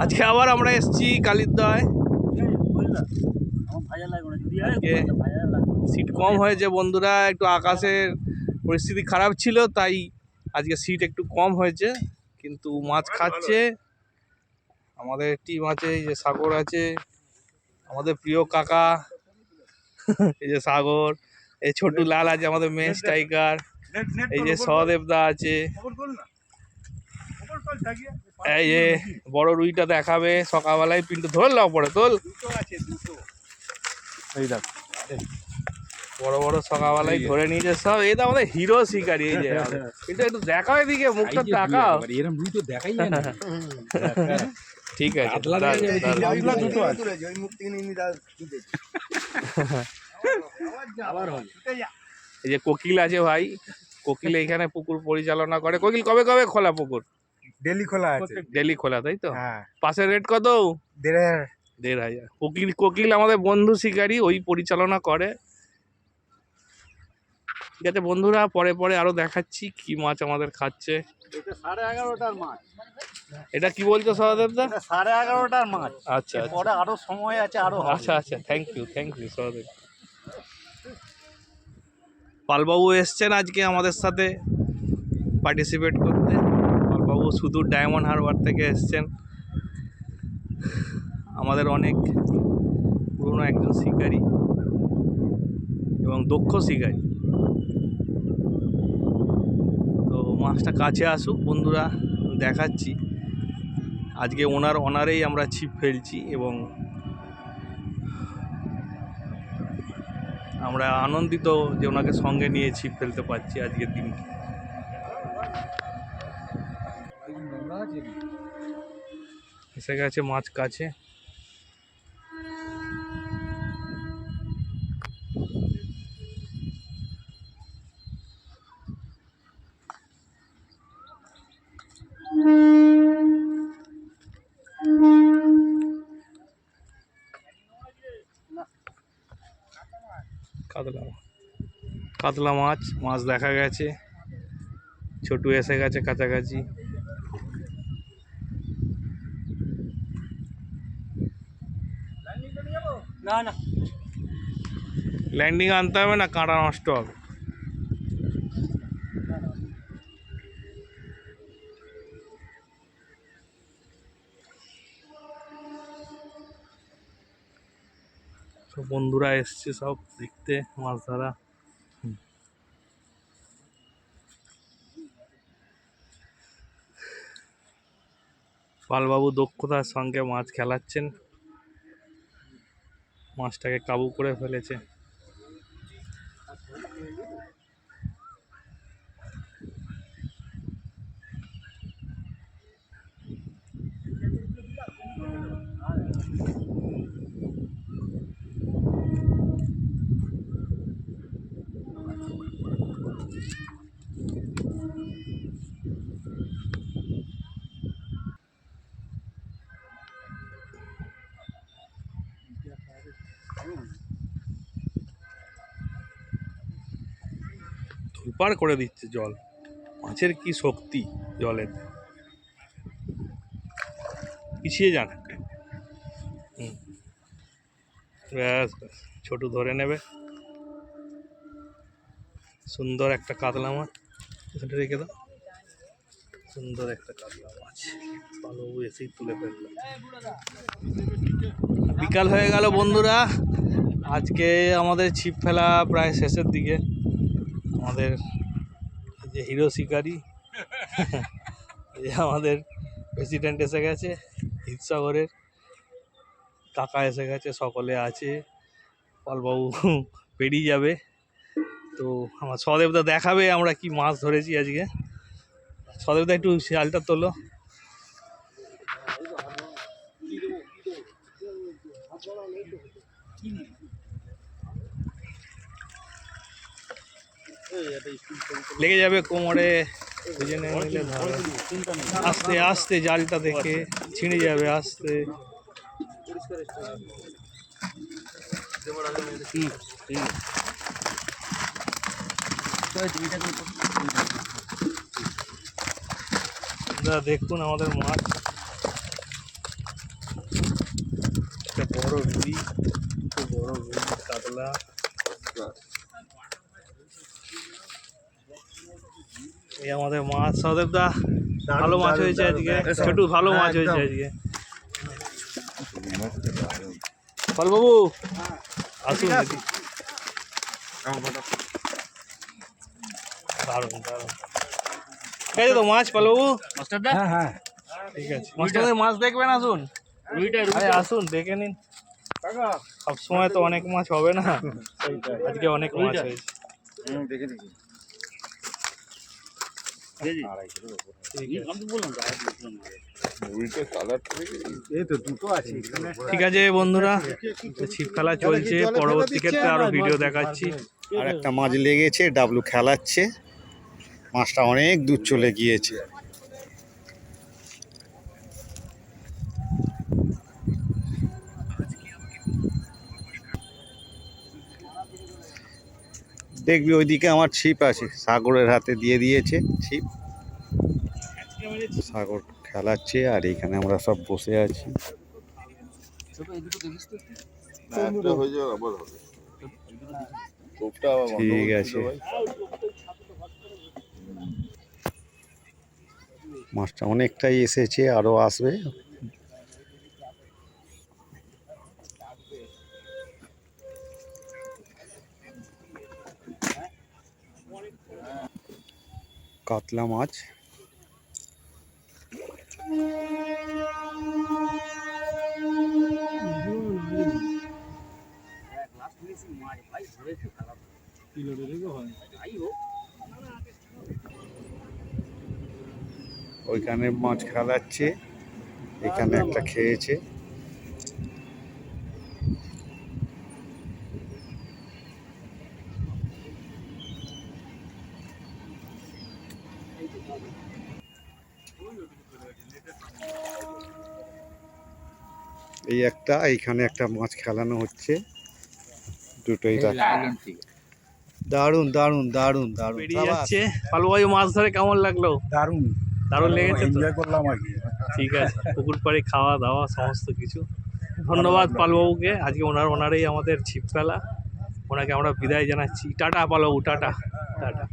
আজকে আবার আমরা এসেছি কালিদ্দয়। সিট কম হয়েছে বন্ধুরা, একটু আকাশের পরিস্থিতি খারাপ ছিল, তাই আজকে সিট একটু কম হয়েছে। কিন্তু মাছ খাচ্ছে আমাদের টিম আছে, এই যে সাগর আছে, আমাদের প্রিয় কাকা, এই যে সাগর, এই ছোটু লাল আছে আমাদের মেন স্ট্রাইকার, এই যে সহদেবদা আছে, এই যে বড় রুইটা দেখাবে সকালবেলায়। পিন্টু ধরলাম পরে তোল, এই দেখ বড় বড় সকালবেলায় ধরে নিয়েছে সব। এই তো আমাদের হিরো শিকারি। এই যে কিন্তু একটু দেখাও এদিকে, মুখটা দেখাও। এরকম রুই তো দেখাই যায় না। ঠিক আছে, এই যে কোকিল আছে ভাই, কোকিল এখানে পুকুর পরিচালনা করে। কোকিল কবে কবে খোলা পুকুর? ডেলি খোলা আছে। ডেলি খোলা, তাই তো? হ্যাঁ। পাশের রেট কত? 1500। কোকিল আমাদের বন্ধু শিকারী, ওই পরিচালনা করে। ঠিক আছে বন্ধুরা, পরে পরে আরো দেখাচ্ছি কি মাছ আমাদের খাচ্ছে। এটা 11:30টার মাছ। এটা কি বলছো সহদেবদা? 11:30টার মাছ। আচ্ছা পরে আরো সময় আছে, আরো আচ্ছা আচ্ছা, থ্যাংক ইউ সহদেব। পালবাবু এসছেন আজকে আমাদের সাথে পার্টিসিপেট করতে। পালবাবু সুদূর ডায়মন্ড হারবার থেকে এসছেন, আমাদের অনেক পুরনো একজন শিকারী এবং দক্ষ শিকারী। তো মাছটা কাছে আসুক বন্ধুরা, দেখাচ্ছি। আজকে ওনার অনারেই আমরা ছিপ ফেলছি এবং আমরা আনন্দিত যে ওনাকে সঙ্গে নিয়ে ছিপ ফেলতে পারছি আজকের দিনটি। এসে গেছে মাছ কাছে। কাতলা মাছ দেখা গেছে। ছোটু এসে গেছে কাছাকাছি। না না, ল্যান্ডিং আনতে হবে না, কাঁটা নষ্ট হবে। সব বন্ধুরা এসছে সব দেখতে মাছ ধরা। পালবাবু দক্ষতার সঙ্গে মাছ খেলাচ্ছেন, মাছটাকে কাবু করে ফেলেছে। ধুপার করে দিচ্ছে জল। মাছের কি শক্তি জলের, পিছিয়ে যান। ব্যাস ব্যাস, ছোটু ধরে নেবে। সুন্দর একটা কাতলা মাছ, এখানে রেখে দাও। সুন্দর একটা কাতলা মাছ ভালো এসেই তুলে ফেললো। বিকাল হয়ে গেল বন্ধুরা, আজকে আমাদের ছিপ ফেলা প্রায় শেষের দিকে। আমাদের যে হিরো শিকারি, আমাদের প্রেসিডেন্ট এসে গেছে, হিতসাগরের কাকা এসে গেছে, সকলে আছে। পালবাবু পেরিয়ে যাবে। তো আমার সহদেবদা দেখাবে আমরা কি মাছ ধরেছি আজকে। সহদেবদা একটু জালটা তোলো। লেগে যাবে কোমরে, আস্তে আস্তে জালটা দেখে ছিঁড়ে যাবে আস্তে। দেখুন আমাদের মাছ দাদা। এই আমাদের মাছ সহদেব দা, ভালো মাছ হয়েছে আজকে, ছোটু ভালো মাছ হয়েছে আজকে। পালবাবু আসুন। দারুণ দারুণ ঠিক আছে তো মাছ পালবাবু। হ্যাঁ হ্যাঁ ঠিক আছে মাস্টারদের মাছ দেখবেন, আসুন আরে আসুন দেখে নিন। সব সময় তো অনেক মাছ হবে না, আজকে অনেক মাছ হয়েছে। দেখে দেখি এই তো দুটো আছে এখানে। ঠিক আছে বন্ধুরা, ছিপ খেলা চলছে, পরবর্তী ক্ষেত্রে আরো ভিডিও দেখাচ্ছি। আর একটা মাছ লেগেছে, ডাবলু খেলাচ্ছে, মাছটা অনেক দূর চলে গিয়েছে। দেখবি ওইদিকে আমার ছিপ আছে, সাগরের হাতে দিয়ে দিয়েছে ছিপ, সাগর খেলাচ্ছে আর এখানে আমরা সব বসে আছি। ঠিক আছে, মাছটা অনেকটাই এসেছে, আরো আসবে। কাতলা মাছ, ওইখানে মাছ খেলাচ্ছে, এখানে একটা খেয়েছে। এই একটা, এইখানে একটা মাছ খেলানো হচ্ছে, দুটোই দারুণ দারুণ দারুণ দারুণ। বেরিয়ে যাচ্ছে। পালবাবু মাছ ধরে কেমন লাগলো? দারুণ দারুণ লেগেছে তো? এনজয় করলাম আর কি। ঠিক আছে, পুকুর পাড়ে খাওয়া দাওয়া সমস্ত কিছু। ধন্যবাদ পালবাবুকে, আজকে ওনারই আমাদের ছিপ ফেলা, ওনাকে আমরা বিদায় জানাচ্ছি। টাটা পালবাবু, টাটা টাটা।